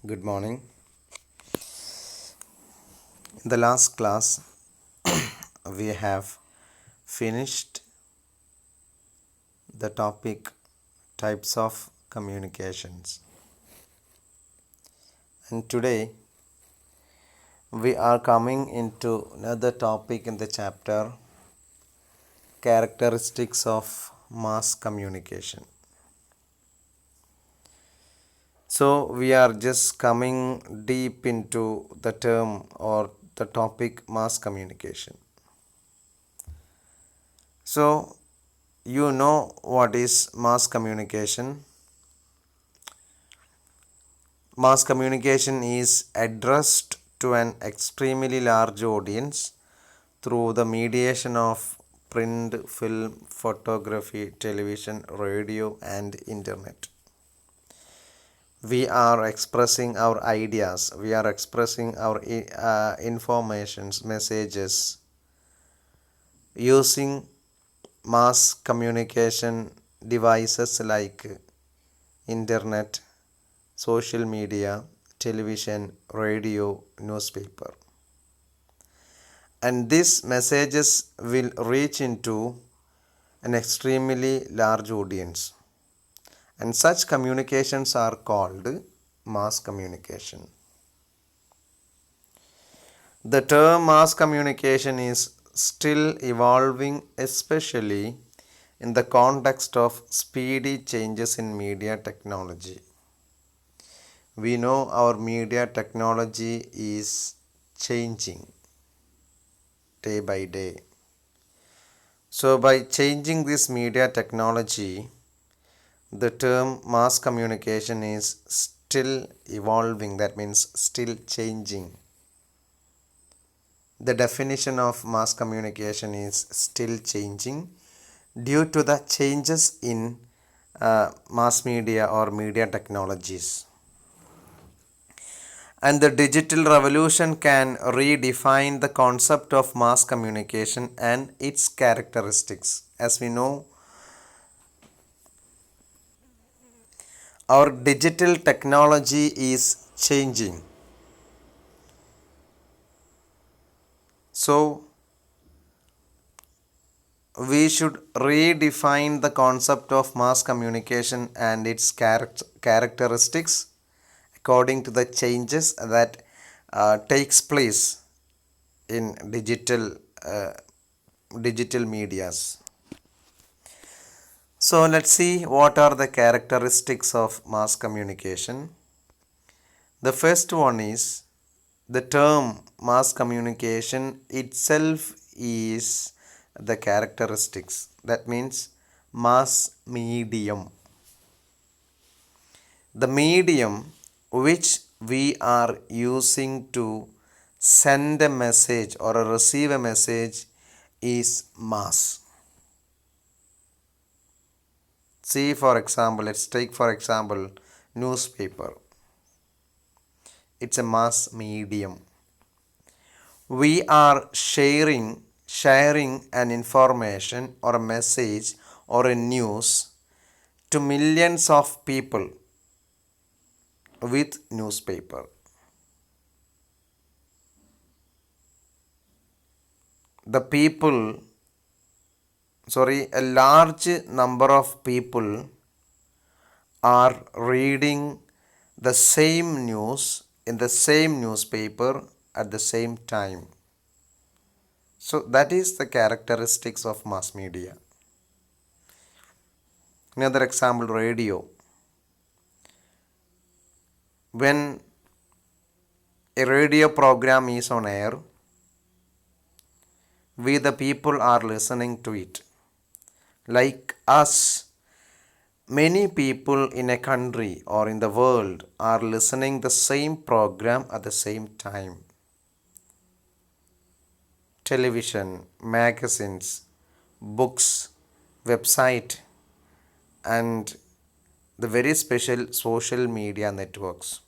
Good morning. In the last class, we have finished the topic types of communications. And today, we are coming into another topic in the chapter characteristics of mass communication. So, we are just coming deep into the term or the topic mass communication. So, you know what is mass communication? Mass communication is addressed to an extremely large audience through the mediation of print, film, photography, television, radio, and internet. We are expressing our ideas, we are expressing our informations, messages using mass communication devices like internet, social media, television, radio, newspaper. And these messages will reach into an extremely large audience. And such communications are called mass communication. The term mass communication is still evolving, especially in the context of speedy changes in media technology. We know our media technology is changing day by day. So, by changing this media technology, the term mass communication is still evolving, that means still changing. The definition of mass communication is still changing due to the changes in mass media or media technologies. And the digital revolution can redefine the concept of mass communication and its characteristics. As we know, our digital technology is changing. So, we should redefine the concept of mass communication and its characteristics according to the changes that takes place in digital medias. So let's see what are the characteristics of mass communication. The first one is the term mass communication itself is the characteristics. That means mass medium. The medium which we are using to send a message or receive a message is mass. See, for example, let's take for example newspaper. It's a mass medium. We are sharing an information or a message or a news to millions of people with newspaper. A large number of people are reading the same news in the same newspaper at the same time. So that is the characteristics of mass media. Another example, radio. When a radio program is on air, we the people are listening to it. Like us, many people in a country or in the world are listening the same program at the same time. Television, magazines, books, website, and the very special social media networks.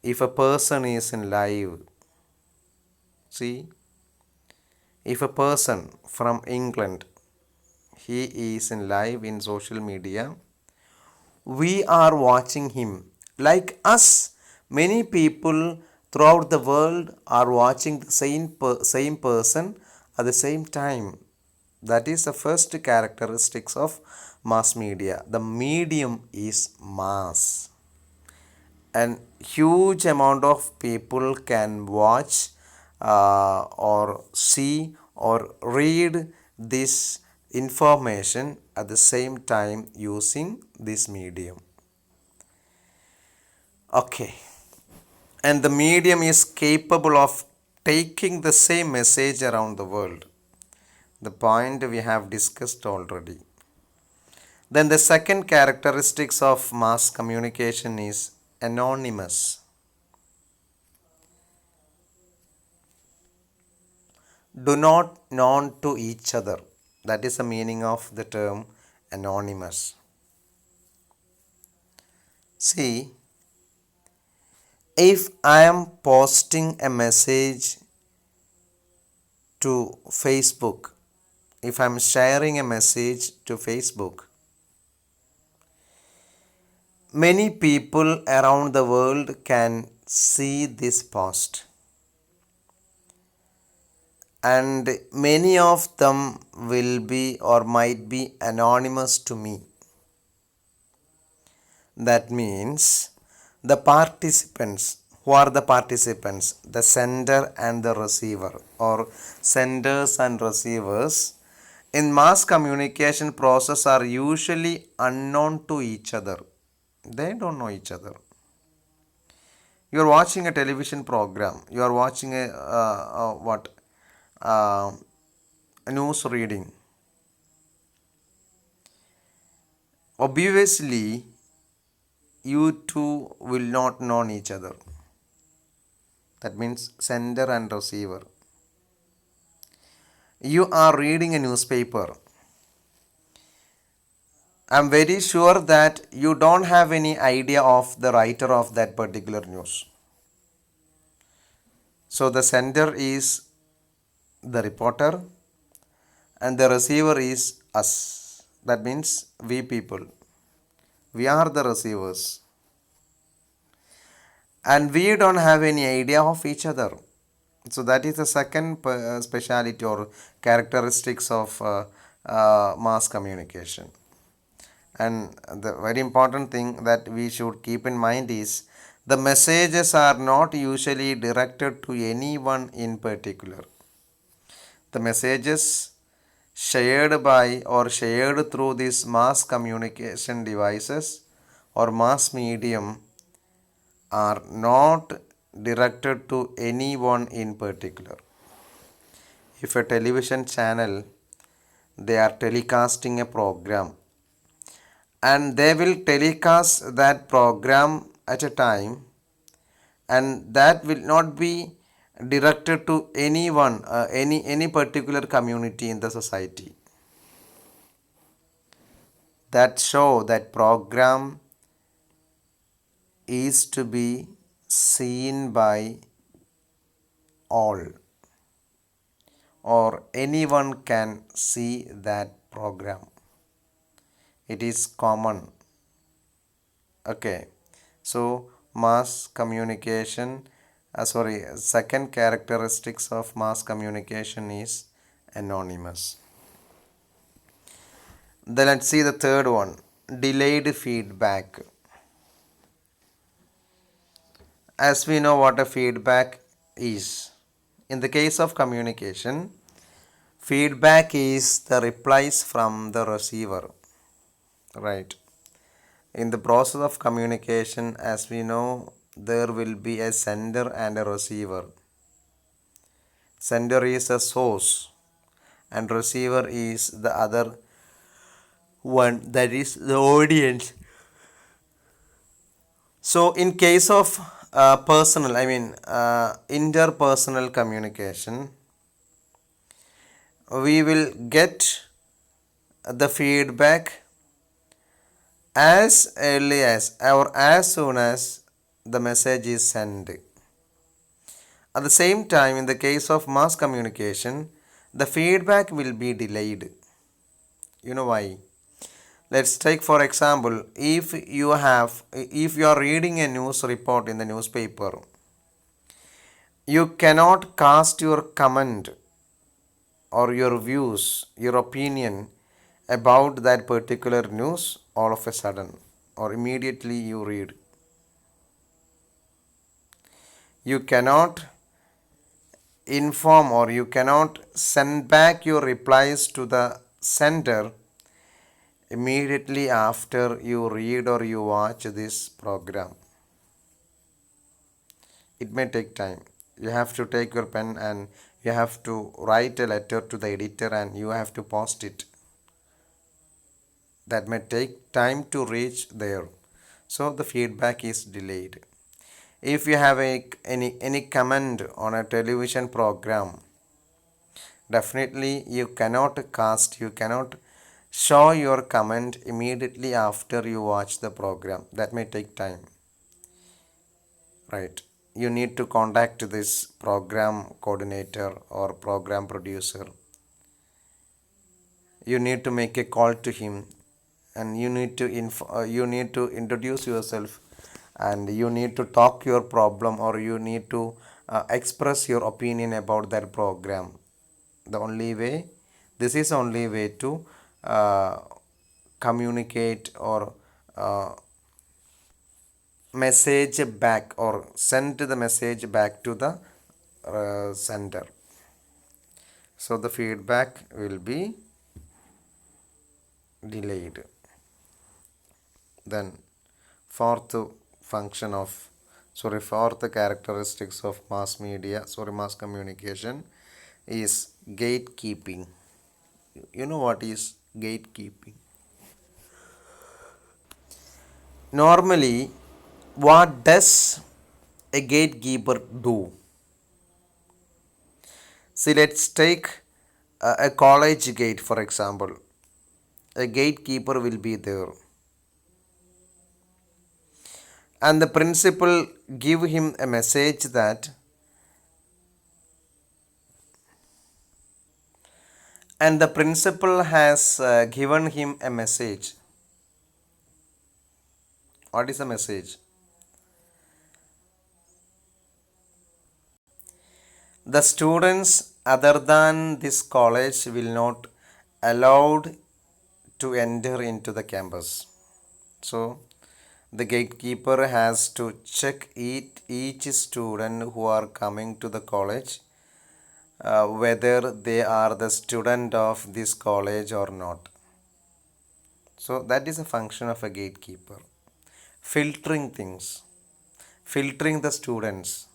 If a person is in live, see, if a person from England, he is in live in social media, we are watching him. Like us, Many people throughout the world are watching the same person at the same time. That is the first characteristics of mass media. The medium is mass, and huge amount of people can watch or see or read this information at the same time using this medium. Okay, and the medium is capable of taking the same message around the world. The point we have discussed already. Then the second characteristics of mass communication is anonymous. Do not known to each other. That is the meaning of the term anonymous. See, if I am posting a message to Facebook, if I am sharing a message to Facebook, many people around the world can see this post, and many of them will be or might be anonymous to me. That means the participants, who are the participants? The sender and the receiver, or senders and receivers in mass communication process are usually unknown to each other. They don't know each other. You are watching a television program. You are watching uh, a news reading. Obviously, you two will not know each other. That means sender and receiver. You are reading a newspaper. I'm very sure that you don't have any idea of the writer of that particular news. So the sender is the reporter and the receiver is us. That means we people. We are the receivers. And we don't have any idea of each other. So that is the second speciality or characteristics of mass communication. And the very important thing that we should keep in mind is the messages are not usually directed to anyone in particular. The messages shared by or shared through these mass communication devices or mass medium are not directed to anyone in particular. If a television channel, they are telecasting a program, and they will telecast that program at a time, and that will not be directed to anyone, any particular community in the society. That show, that program is to be seen by all, or anyone can see that program. It is common. Okay, so mass communication, second characteristics of mass communication is anonymous. Then let's see the third one, delayed feedback. As we know what a feedback is, in the case of communication, feedback is the replies from the receiver, right? In the process of communication, as we know, there will be a sender and a receiver. Sender is a source and receiver is the other one, that is the audience. So in case of interpersonal communication, we will get the feedback as early as or as soon as the message is sent. At the same time, in the case of mass communication, the feedback will be delayed. You know why? Let's take for example, if you are reading a news report in the newspaper, you cannot cast your comment or your views, your opinion about that particular news all of a sudden or immediately you read. You cannot inform or you cannot send back your replies to the sender immediately after you read or you watch this program. It may take time. You have to take your pen and you have to write a letter to the editor and you have to post it. That may take time to reach there. So the feedback is delayed. If you have any comment on a television program, definitely you cannot show your comment immediately after you watch the program. That may take time. Right. You need to contact this program coordinator or program producer. You need to make a call to him and you need to introduce yourself and you need to talk your problem or you need to express your opinion about that program. The only way, this is only way to uh, communicate or uh, message back or send the message back to the sender. So the feedback will be delayed. Then fourth function of fourth characteristics of mass communication is gatekeeping. You know what is gatekeeping? Normally, what does a gatekeeper do? See, let's take a college gate for example. A gatekeeper will be there and the principal give him a message that and the principal has given him a message. What is the message? The students other than this college will not allowed to enter into the campus. So the gatekeeper has to check each student who are coming to the college whether they are the student of this college or not. So that is a function of a gatekeeper. Filtering things, filtering the students,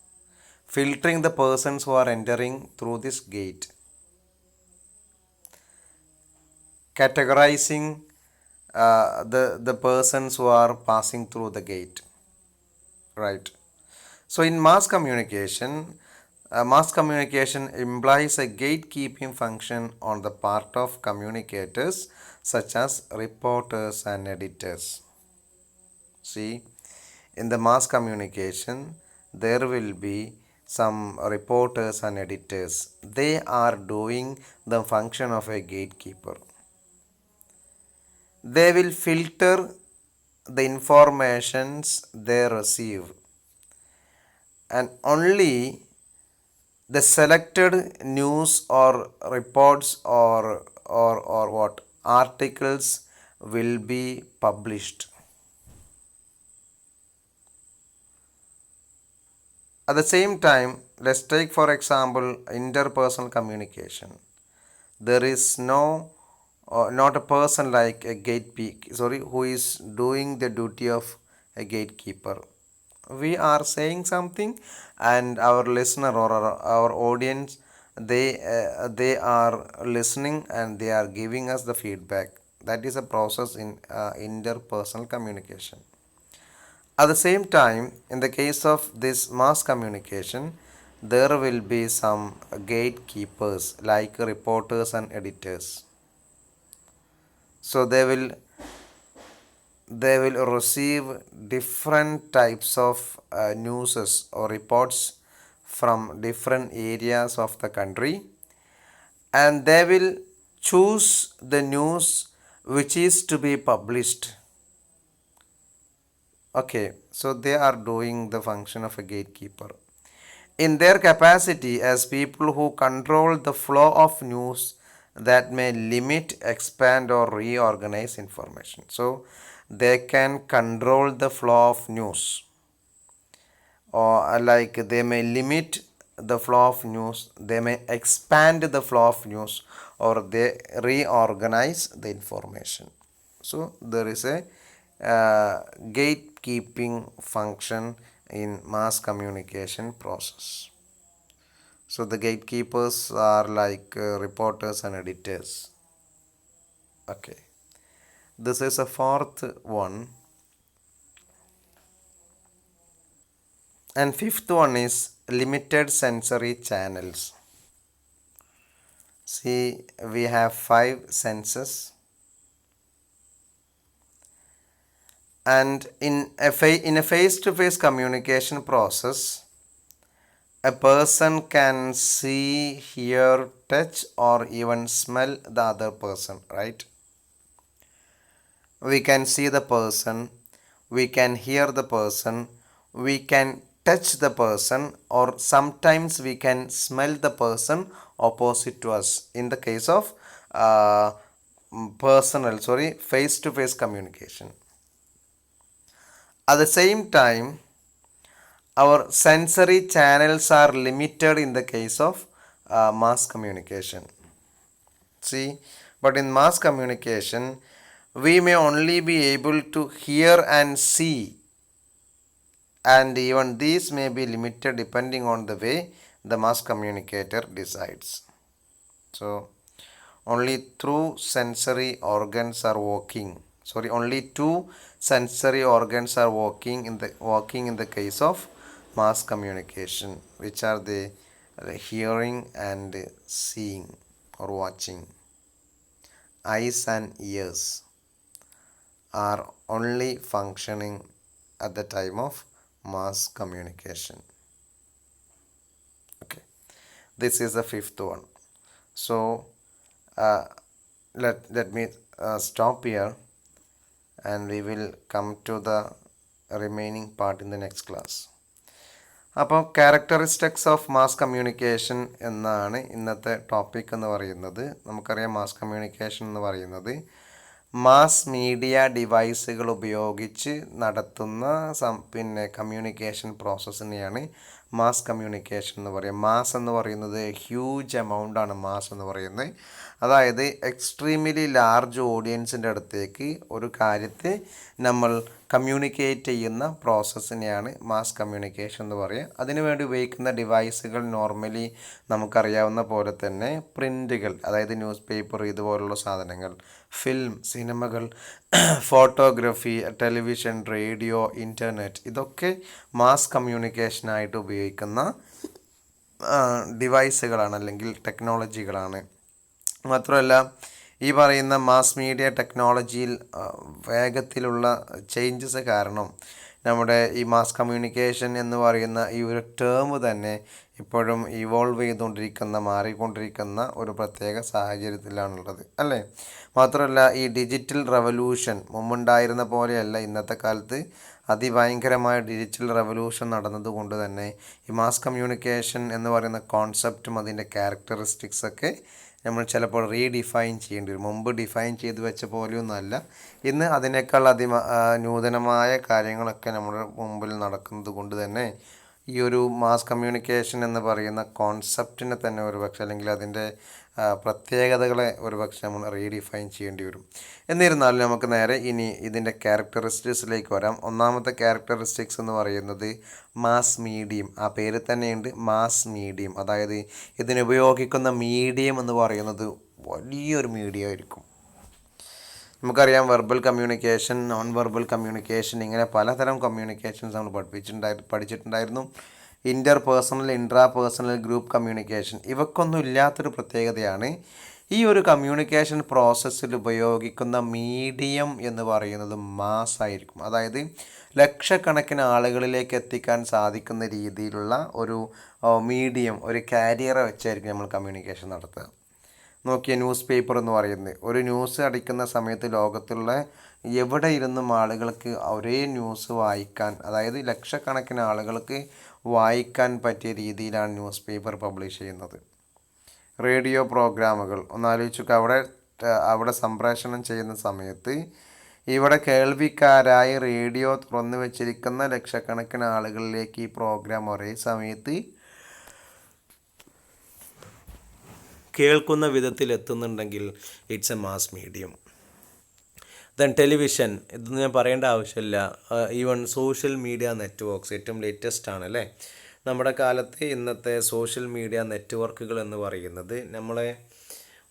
filtering the persons who are entering through this gate, categorizing the persons who are passing through the gate. Right. So in mass communication implies a gatekeeping function on the part of communicators such as reporters and editors. See, in the mass communication, there will be some reporters and editors. They are doing the function of a gatekeeper. They will filter the informations they receive and only the selected news or reports or what articles will be published. At the same time, let's take for example interpersonal communication. There is not a person like a who is doing the duty of a gatekeeper. We are saying something and our listener or our audience they are listening and they are giving us the feedback. That is a process in interpersonal communication. At the same time, in the case of this mass communication, there will be some gatekeepers like reporters and editors. So they will receive different types of newses or reports from different areas of the country and they will choose the news which is to be published. Okay, so they are doing the function of a gatekeeper in their capacity as people who control the flow of news that may limit, expand, or reorganize information. So they can control the flow of news, or like they may limit the flow of news, they may expand the flow of news, or they reorganize the information. So there is a gatekeeping function in mass communication process. So the gatekeepers are like reporters and editors. Okay, this is a fourth one. And fifth one is limited sensory channels. See, we have 5 senses, and in a face-to-face communication process, a person can see, hear, touch, or even smell the other person, right? We can see the person, we can hear the person, we can touch the person, or sometimes we can smell the person opposite to us in the case of face to face communication. At the same time, our sensory channels are limited in the case of mass communication. See, but in mass communication, we may only be able to hear and see, and even these may be limited depending on the way the mass communicator decides. So, only through sensory organs are working. Sorry, only 2 sensory organs are working in the case of mass communication, which are the hearing and seeing or watching. Eyes and ears are only functioning at the time of mass communication. Okay, this is the fifth one. So let me stop here, and we will come to the remaining part in the next class. അപ്പോൾ characteristics of mass communication എന്നാണ് ഇന്നത്തെ topic എന്ന് പറയുന്നത്. നമുക്കറിയാം mass communication എന്ന് പറയുന്നത് mass media ഡിവൈസുകൾ ഉപയോഗിച്ച് നടത്തുന്ന കമ്മ്യൂണിക്കേഷൻ പ്രോസസ്സിനെയാണ് മാസ് കമ്മ്യൂണിക്കേഷൻ എന്ന് പറയുക. മാസ് എന്ന് പറയുന്നത് ഹ്യൂജ് എമൗണ്ട് ആണ് മാസ് എന്ന് പറയുന്നത്. അതായത് എക്സ്ട്രീംലി ലാർജ് ഓഡിയൻസിൻ്റെ അടുത്തേക്ക് ഒരു കാര്യത്തെ നമ്മൾ കമ്മ്യൂണിക്കേറ്റ് ചെയ്യുന്ന പ്രോസസ്സിനെയാണ് മാസ് കമ്മ്യൂണിക്കേഷൻ എന്ന് പറയുക. അതിനുവേണ്ടി ഉപയോഗിക്കുന്ന ഡിവൈസുകൾ നോർമലി നമുക്കറിയാവുന്ന പോലെ തന്നെ പ്രിൻ്റുകൾ, അതായത് ന്യൂസ് പേപ്പർ ഇതുപോലുള്ള സാധനങ്ങൾ, ഫിലിം, സിനിമകൾ, ഫോട്ടോഗ്രാഫി, ടെലിവിഷൻ, റേഡിയോ, ഇൻ്റർനെറ്റ്, ഇതൊക്കെ മാസ് കമ്മ്യൂണിക്കേഷനായിട്ട് ഉപയോഗിക്കുന്ന ഡിവൈസുകളാണ് അല്ലെങ്കിൽ ടെക്നോളജികളാണ്. മാത്രമല്ല ഈ പറയുന്ന മാസ് മീഡിയ ടെക്നോളജിയിൽ വേഗത്തിലുള്ള ചേഞ്ചസ് കാരണം നമ്മുടെ ഈ മാസ് കമ്മ്യൂണിക്കേഷൻ എന്ന് പറയുന്ന ഈ ഒരു ടേം തന്നെ ഇപ്പോഴും ഇവോൾവ് ചെയ്തുകൊണ്ടിരിക്കുന്ന, മാറിക്കൊണ്ടിരിക്കുന്ന ഒരു പ്രത്യേക സാഹചര്യത്തിലാണുള്ളത്, അല്ലേ? മാത്രമല്ല ഈ ഡിജിറ്റൽ റവല്യൂഷൻ മുമ്പുണ്ടായിരുന്ന പോലെയല്ല ഇന്നത്തെ കാലത്ത്. അതിഭയങ്കരമായ ഡിജിറ്റൽ റവല്യൂഷൻ നടന്നതുകൊണ്ട് തന്നെ ഈ മാസ് കമ്മ്യൂണിക്കേഷൻ എന്ന് പറയുന്ന കോൺസെപ്റ്റും അതിൻ്റെ ക്യാരക്ടറിസ്റ്റിക്സൊക്കെ നമ്മൾ ചിലപ്പോൾ റീഡിഫൈൻ ചെയ്യേണ്ടി വരും. മുമ്പ് ഡിഫൈൻ ചെയ്ത് വെച്ച പോലെയൊന്നുമല്ല, ഇന്ന് അതിനേക്കാൾ നൂതനമായ കാര്യങ്ങളൊക്കെ നമ്മുടെ മുമ്പിൽ നടക്കുന്നത് കൊണ്ട് തന്നെ ഈ ഒരു മാസ് കമ്മ്യൂണിക്കേഷൻ എന്ന് പറയുന്ന കോൺസെപ്റ്റിനെ തന്നെ ഒരുപക്ഷെ അല്ലെങ്കിൽ അതിൻ്റെ പ്രത്യേകതകളെ ഒരുപക്ഷെ നമ്മൾ റീഡിഫൈൻ ചെയ്യേണ്ടി വരും. എന്നിരുന്നാലും നമുക്ക് നേരെ ഇനി ഇതിൻ്റെ ക്യാരക്ടറിസ്റ്റിക്സിലേക്ക് വരാം. ഒന്നാമത്തെ ക്യാരക്ടറിസ്റ്റിക്സ് എന്ന് പറയുന്നത് മാസ് മീഡിയം. ആ പേര് തന്നെയുണ്ട്, മാസ് മീഡിയം. അതായത് ഇതിനുപയോഗിക്കുന്ന മീഡിയം എന്ന് പറയുന്നത് വലിയൊരു മീഡിയം ആയിരിക്കും. നമുക്കറിയാം verbal communication, non verbal communication, ഇങ്ങനെ പലതരം കമ്മ്യൂണിക്കേഷൻസ് നമ്മൾ പഠിച്ചിട്ടുണ്ടായിരുന്നു. Interpersonal, intrapersonal, group communication, ഇവക്കൊന്നും ഇല്ലാത്തൊരു പ്രത്യേകതയാണ് ഈ ഒരു കമ്മ്യൂണിക്കേഷൻ പ്രോസസ്സിൽ ഉപയോഗിക്കുന്ന മീഡിയം എന്ന് പറയുന്നത് മാസ് ആയിരിക്കും. അതായത് ലക്ഷക്കണക്കിന് ആളുകളിലേക്ക് എത്തിക്കാൻ സാധിക്കുന്ന രീതിയിലുള്ള ഒരു മീഡിയം, ഒരു കാരിയറെ വെച്ചായിരിക്കും നമ്മൾ കമ്മ്യൂണിക്കേഷൻ നടത്തുക. നോക്കിയ ന്യൂസ് പേപ്പർ എന്ന് പറയുന്നത് ഒരു ന്യൂസ് അടിക്കുന്ന സമയത്ത് ലോകത്തുള്ള എവിടെ ഇരുന്നും ആളുകൾക്ക് ഒരേ ന്യൂസ് വായിക്കാൻ, അതായത് ലക്ഷക്കണക്കിന് ആളുകൾക്ക് വായിക്കാൻ പറ്റിയ രീതിയിലാണ് ന്യൂസ് പേപ്പർ പബ്ലിഷ് ചെയ്യുന്നത്. റേഡിയോ പ്രോഗ്രാമുകൾ ഒന്നാലോചിച്ചു, അവിടെ സംപ്രേഷണം ചെയ്യുന്ന സമയത്ത് ഇവിടെ കേൾവിക്കാരായി റേഡിയോ തുറന്നു വെച്ചിരിക്കുന്ന ലക്ഷക്കണക്കിന് ആളുകളിലേക്ക് ഈ പ്രോഗ്രാം ഒരേ സമയത്ത് കേൾക്കുന്ന വിധത്തിൽ എത്തുന്നുണ്ടെങ്കിൽ it's a mass medium. Then television, ഇതൊന്നും ഞാൻ പറയേണ്ട ആവശ്യമില്ല. ഈവൻ സോഷ്യൽ മീഡിയ നെറ്റ്വർക്ക്സ് ഏറ്റവും ലേറ്റസ്റ്റ് ആണ് അല്ലേ. നമ്മുടെ കാലത്ത് ഇന്നത്തെ സോഷ്യൽ മീഡിയ നെറ്റ്വർക്കുകൾ എന്ന് പറയുന്നത് നമ്മളെ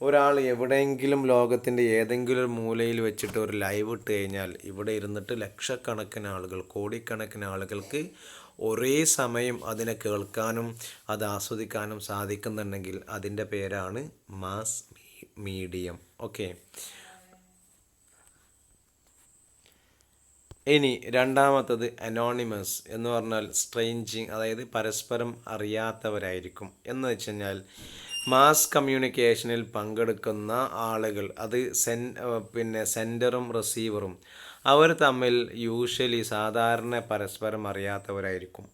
ഒരാൾ എവിടെയെങ്കിലും ലോകത്തിൻ്റെ ഏതെങ്കിലും ഒരു മൂലയിൽ വെച്ചിട്ട് ഒരു ലൈവ് ഇട്ട് കഴിഞ്ഞാൽ ഇവിടെ ഇരുന്നിട്ട് ലക്ഷക്കണക്കിന് ആളുകൾ, കോടിക്കണക്കിന് ആളുകൾക്ക് ഒരേ സമയം അതിനെ കേൾക്കാനും അത് ആസ്വദിക്കാനും സാധിക്കുന്നുണ്ടെങ്കിൽ അതിൻ്റെ പേരാണ് മാസ് മീഡിയം. ഓക്കെ, ഇനി രണ്ടാമത്തത് അനോണിമസ് എന്ന് പറഞ്ഞാൽ സ്ട്രേഞ്ചിങ്, അതായത് പരസ്പരം അറിയാത്തവരായിരിക്കും. എന്ന് വെച്ച് കഴിഞ്ഞാൽ മാസ് കമ്മ്യൂണിക്കേഷനിൽ പങ്കെടുക്കുന്ന ആളുകൾ, അത് സെൻഡറും റിസീവറും അവർ തമ്മിൽ യൂഷ്വലി സാധാരണ പരസ്പരം അറിയാത്തവരായിരിക്കും.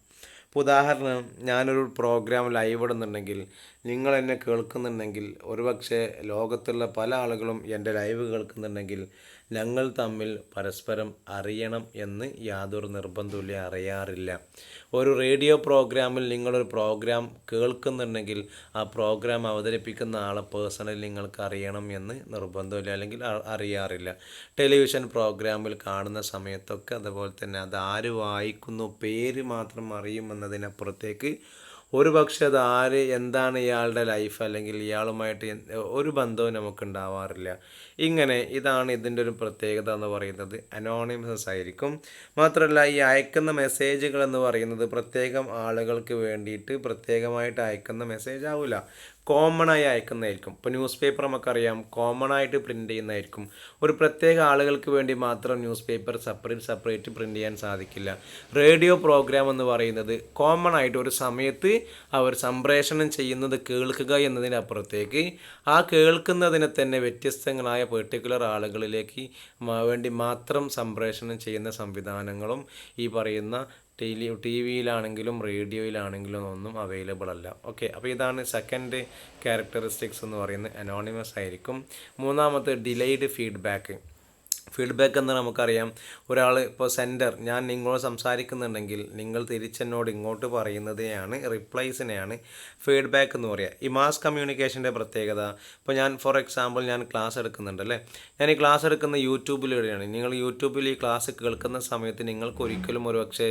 ഇപ്പോൾ ഉദാഹരണം, ഞാനൊരു പ്രോഗ്രാം ലൈവ് ഇടുന്നുണ്ടെങ്കിൽ നിങ്ങൾ എന്നെ കേൾക്കുന്നുണ്ടെങ്കിൽ, ഒരുപക്ഷെ ലോകത്തുള്ള പല ആളുകളും എൻ്റെ ലൈവ് കേൾക്കുന്നുണ്ടെങ്കിൽ ഞങ്ങൾ തമ്മിൽ പരസ്പരം അറിയണം എന്ന് യാതൊരു നിർബന്ധമില്ല, അറിയാറില്ല. ഒരു റേഡിയോ പ്രോഗ്രാമിൽ നിങ്ങളൊരു പ്രോഗ്രാം കേൾക്കുന്നുണ്ടെങ്കിൽ ആ പ്രോഗ്രാം അവതരിപ്പിക്കുന്ന ആളെ പേഴ്സണലി നിങ്ങൾക്ക് അറിയണം എന്ന് നിർബന്ധമില്ല, അല്ലെങ്കിൽ അറിയാറില്ല. ടെലിവിഷൻ പ്രോഗ്രാമിൽ കാണുന്ന സമയത്തൊക്കെ അതുപോലെ തന്നെ അത് ആര് വായിക്കുന്നു, പേര് മാത്രം അറിയുമെന്നതിനപ്പുറത്തേക്ക് ഒരു പക്ഷേ അത് എന്താണ് ഇയാളുടെ ലൈഫ് അല്ലെങ്കിൽ ഇയാളുമായിട്ട് ഒരു ബന്ധവും നമുക്ക് ഉണ്ടാവാറില്ല. ഇങ്ങനെ ഇതാണ് ഇതിൻ്റെ ഒരു പ്രത്യേകത എന്ന് പറയുന്നത്, അനോണിമസ് ആയിരിക്കും. മാത്രമല്ല ഈ അയക്കുന്ന മെസ്സേജുകൾ എന്ന് പറയുന്നത് പ്രത്യേകം ആളുകൾക്ക് വേണ്ടിയിട്ട് പ്രത്യേകമായിട്ട് അയക്കുന്ന മെസ്സേജ് ആവില്ല, കോമണായി അയക്കുന്നതായിരിക്കും. ഇപ്പോൾ ന്യൂസ് പേപ്പർ നമുക്കറിയാം കോമണായിട്ട് പ്രിൻ്റ് ചെയ്യുന്നതായിരിക്കും. ഒരു പ്രത്യേക ആളുകൾക്ക് വേണ്ടി മാത്രം ന്യൂസ് പേപ്പർ സെപ്പറേറ്റ് പ്രിൻ്റ് ചെയ്യാൻ സാധിക്കില്ല. റേഡിയോ പ്രോഗ്രാം എന്ന് പറയുന്നത് കോമൺ ആയിട്ട് ഒരു സമയത്ത് അവർ സംപ്രേഷണം ചെയ്യുന്നത് കേൾക്കുക എന്നതിനപ്പുറത്തേക്ക് ആ കേൾക്കുന്നതിനെ തന്നെ വ്യത്യസ്തങ്ങളായ പെർട്ടിക്കുലർ ആളുകളിലേക്ക് വേണ്ടി മാത്രം സംപ്രേഷണം ചെയ്യുന്ന സംവിധാനങ്ങളും ഈ പറയുന്ന ടി വിയിലാണെങ്കിലും റേഡിയോയിലാണെങ്കിലും ഒന്നും അവൈലബിൾ അല്ല. ഓക്കെ, അപ്പോൾ ഇതാണ് സെക്കൻഡ് ക്യാരക്ടറിസ്റ്റിക്സ് എന്ന് പറയുന്നത്, അനോണിമസ് ആയിരിക്കും. മൂന്നാമത്തെ ഡിലേയ്ഡ് ഫീഡ്ബാക്ക്. ഫീഡ്ബാക്ക് എന്ന് നമുക്കറിയാം, ഒരാൾ ഇപ്പോൾ സെൻഡർ, ഞാൻ നിങ്ങളോട് സംസാരിക്കുന്നുണ്ടെങ്കിൽ നിങ്ങൾ തിരിച്ചെന്നോട് ഇങ്ങോട്ട് പറയുന്നതിനെയാണ്, റിപ്ലൈസിനെയാണ് ഫീഡ്ബാക്ക് എന്ന് പറയുക. ഈ മാസ് കമ്മ്യൂണിക്കേഷൻ്റെ പ്രത്യേകത, ഇപ്പോൾ ഞാൻ ഫോർ എക്സാമ്പിൾ ഞാൻ ക്ലാസ് എടുക്കുന്നുണ്ട് അല്ലേ, ഞാൻ ഈ ക്ലാസ് എടുക്കുന്ന യൂട്യൂബിലൂടെയാണ്. നിങ്ങൾ യൂട്യൂബിൽ ഈ ക്ലാസ് കേൾക്കുന്ന സമയത്ത് നിങ്ങൾക്ക് ഒരിക്കലും ഒരു പക്ഷേ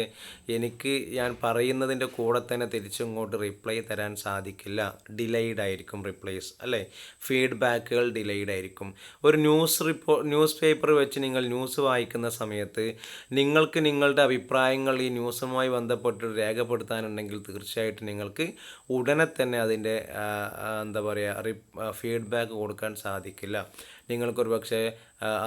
എനിക്ക് ഞാൻ പറയുന്നതിൻ്റെ കൂടെ തന്നെ തിരിച്ചിങ്ങോട്ട് റിപ്ലൈ തരാൻ സാധിക്കില്ല, ഡിലേയ്ഡ് ആയിരിക്കും റിപ്ലൈസ് അല്ലേ, ഫീഡ്ബാക്കുകൾ ഡിലേയ്ഡ് ആയിരിക്കും. ഒരു ന്യൂസ് പേപ്പർ വെച്ച് നിങ്ങൾ ന്യൂസ് വായിക്കുന്ന സമയത്ത് നിങ്ങൾക്ക് നിങ്ങളുടെ അഭിപ്രായങ്ങൾ ഈ ന്യൂസുമായി ബന്ധപ്പെട്ട് രേഖപ്പെടുത്താനുണ്ടെങ്കിൽ തീർച്ചയായിട്ടും നിങ്ങൾക്ക് ഉടനെ തന്നെ അതിൻ്റെ എന്താ പറയുക ഫീഡ്ബാക്ക് കൊടുക്കാൻ സാധിക്കില്ല. നിങ്ങൾക്കൊരു പക്ഷേ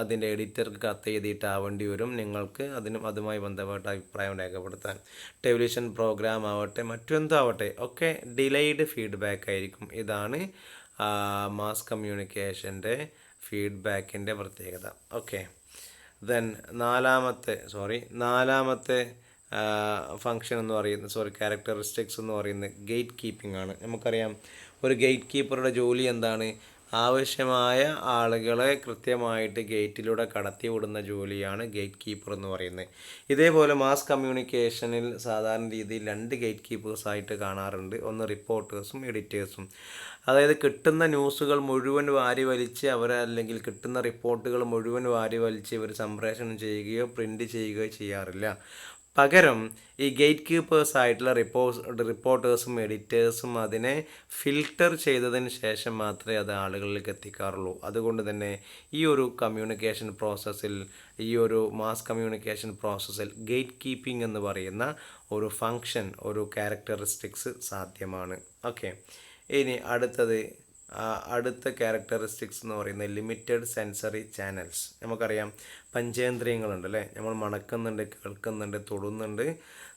അതിൻ്റെ എഡിറ്റർക്ക് കത്ത് എഴുതിയിട്ടാവേണ്ടി വരും നിങ്ങൾക്ക് അതുമായി ബന്ധപ്പെട്ട അഭിപ്രായം രേഖപ്പെടുത്താൻ. ടെലിവിഷൻ പ്രോഗ്രാം ആവട്ടെ മറ്റെന്താവട്ടെ ഒക്കെ ഡിലേയ്ഡ് ഫീഡ്ബാക്ക് ആയിരിക്കും. ഇതാണ് മാസ് കമ്മ്യൂണിക്കേഷൻ്റെ ഫീഡ്ബാക്കിൻ്റെ പ്രത്യേകത. ഓക്കെ, ദെൻ നാലാമത്തെ ഫങ്ഷൻ എന്ന് പറയുന്നത് ക്യാരക്ടറിസ്റ്റിക്സ് എന്ന് പറയുന്നത് ഗേറ്റ് കീപ്പിംഗ് ആണ്. നമുക്കറിയാം ഒരു ഗേറ്റ് കീപ്പറുടെ ജോലി എന്താണ്, ആവശ്യമായ ആളുകളെ കൃത്യമായിട്ട് ഗേറ്റിലൂടെ കടത്തി വിടുന്ന ജോലിയാണ് ഗേറ്റ് കീപ്പർ എന്ന് പറയുന്നത്. ഇതേപോലെ മാസ് കമ്മ്യൂണിക്കേഷനിൽ സാധാരണ രീതിയിൽ 2 ഗേറ്റ് കീപ്പേഴ്സായിട്ട് കാണാറുണ്ട്, ഒന്ന് റിപ്പോർട്ടേഴ്സും എഡിറ്റേഴ്സും. അതായത് കിട്ടുന്ന ന്യൂസുകൾ മുഴുവൻ വാരി വലിച്ച് അല്ലെങ്കിൽ കിട്ടുന്ന റിപ്പോർട്ടുകൾ മുഴുവൻ വാരി വലിച്ച് ഇവർ സംപ്രേഷണം ചെയ്യുകയോ പ്രിൻ്റ് ചെയ്യുകയോ ചെയ്യാറില്ല. പകരം ഈ ഗേറ്റ് കീപ്പേഴ്സ് ആയിട്ടുള്ള റിപ്പോർട്ടേഴ്സും എഡിറ്റേഴ്സും അതിനെ ഫിൽട്ടർ ചെയ്തതിന് ശേഷം മാത്രമേ അത് ആളുകളിലേക്ക് എത്തിക്കാറുള്ളൂ. അതുകൊണ്ട് തന്നെ ഈ ഒരു കമ്മ്യൂണിക്കേഷൻ പ്രോസസ്സിൽ, ഈ ഒരു മാസ് കമ്മ്യൂണിക്കേഷൻ പ്രോസസ്സിൽ ഗേറ്റ് കീപ്പിംഗ് എന്ന് പറയുന്ന ഒരു ഫങ്ഷൻ, ഒരു ക്യാരക്ടറിസ്റ്റിക്സ് സാധ്യമാണ്. ഓക്കെ, ഇനി അടുത്ത ക്യാരക്ടറിസ്റ്റിക്സ് എന്ന് പറയുന്നത് ലിമിറ്റഡ് സെൻസറി ചാനൽസ്. നമുക്കറിയാം പഞ്ചേന്ദ്രിയങ്ങളുണ്ട് അല്ലേ, നമ്മൾ മണക്കുന്നുണ്ട്, കേൾക്കുന്നുണ്ട്, തൊടുന്നുണ്ട്,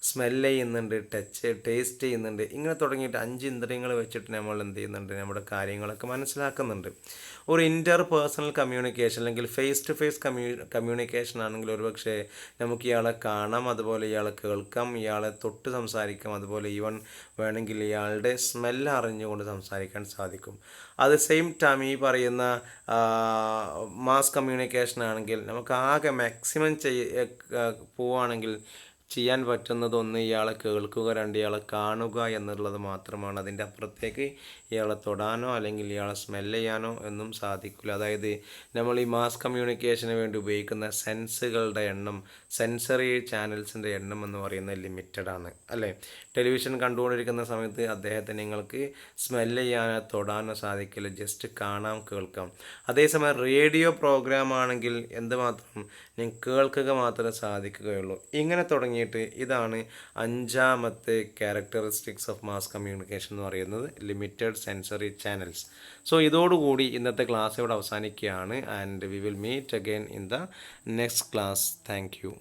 സ്മെല്ല് ചെയ്യുന്നുണ്ട്, ടേസ്റ്റ് ചെയ്യുന്നുണ്ട്. ഇങ്ങനെ തുടങ്ങിയിട്ട് 5 ഇന്ദ്രിയങ്ങൾ വെച്ചിട്ട് നമ്മൾ എന്ത് ചെയ്യുന്നുണ്ട്, നമ്മുടെ കാര്യങ്ങളൊക്കെ മനസ്സിലാക്കുന്നുണ്ട്. ഒരു ഇൻ്റർ പേഴ്സണൽ കമ്മ്യൂണിക്കേഷൻ അല്ലെങ്കിൽ ഫേസ് ടു ഫേസ് കമ്മ്യൂണിക്കേഷൻ ആണെങ്കിൽ ഒരുപക്ഷെ നമുക്ക് ഇയാളെ കാണാം, അതുപോലെ ഇയാളെ കേൾക്കാം, ഇയാളെ തൊട്ട് സംസാരിക്കാം, അതുപോലെ ഈവൻ വേണമെങ്കിൽ ഇയാളുടെ സ്മെല്ല് അറിഞ്ഞുകൊണ്ട് സംസാരിക്കാൻ സാധിക്കും. അറ്റ് ദ സെയിം ടൈം ഈ പറയുന്ന മാസ് കമ്മ്യൂണിക്കേഷൻ ആണെങ്കിൽ നമുക്ക് ആകെ മാക്സിമം പോവുകയാണെങ്കിൽ ചെയ്യാൻ പറ്റുന്നതൊന്ന് ഇയാളെ കേൾക്കുക, രണ്ട് ഇയാളെ കാണുക എന്നുള്ളത് മാത്രമാണ്. അതിൻ്റെ അപ്പുറത്തേക്ക് ഇയാളെ തൊടാനോ അല്ലെങ്കിൽ ഇയാളെ സ്മെല്ല് ചെയ്യാനോ ഒന്നും സാധിക്കില്ല. അതായത് നമ്മൾ ഈ മാസ് കമ്മ്യൂണിക്കേഷന് വേണ്ടി ഉപയോഗിക്കുന്ന സെൻസുകളുടെ എണ്ണം, സെൻസറി ചാനൽസിൻ്റെ എണ്ണം എന്ന് പറയുന്നത് ലിമിറ്റഡ് ആണ് അല്ലേ. ടെലിവിഷൻ കണ്ടുകൊണ്ടിരിക്കുന്ന സമയത്ത് അദ്ദേഹത്തെ നിങ്ങൾക്ക് സ്മെല്ല് ചെയ്യാനോ തൊടാനോ സാധിക്കില്ല, ജസ്റ്റ് കാണാം, കേൾക്കാം. അതേസമയം റേഡിയോ പ്രോഗ്രാം ആണെങ്കിൽ എന്തുമാത്രം നിങ്ങൾക്ക് കേൾക്കുക മാത്രമേ സാധിക്കുകയുള്ളൂ. ഇങ്ങനെ തുടങ്ങിയിട്ട് ഇതാണ് 5ാമത്തെ ക്യാരക്ടറിസ്റ്റിക്സ് ഓഫ് മാസ് കമ്മ്യൂണിക്കേഷൻ എന്ന് പറയുന്നത്, ലിമിറ്റഡ് സെൻസറി ചാനൽസ്. സോ ഇതോടുകൂടി ഇന്നത്തെ ക്ലാസ് ഇവിടെ അവസാനിക്കുകയാണ്. And we will meet again in the next class. Thank U.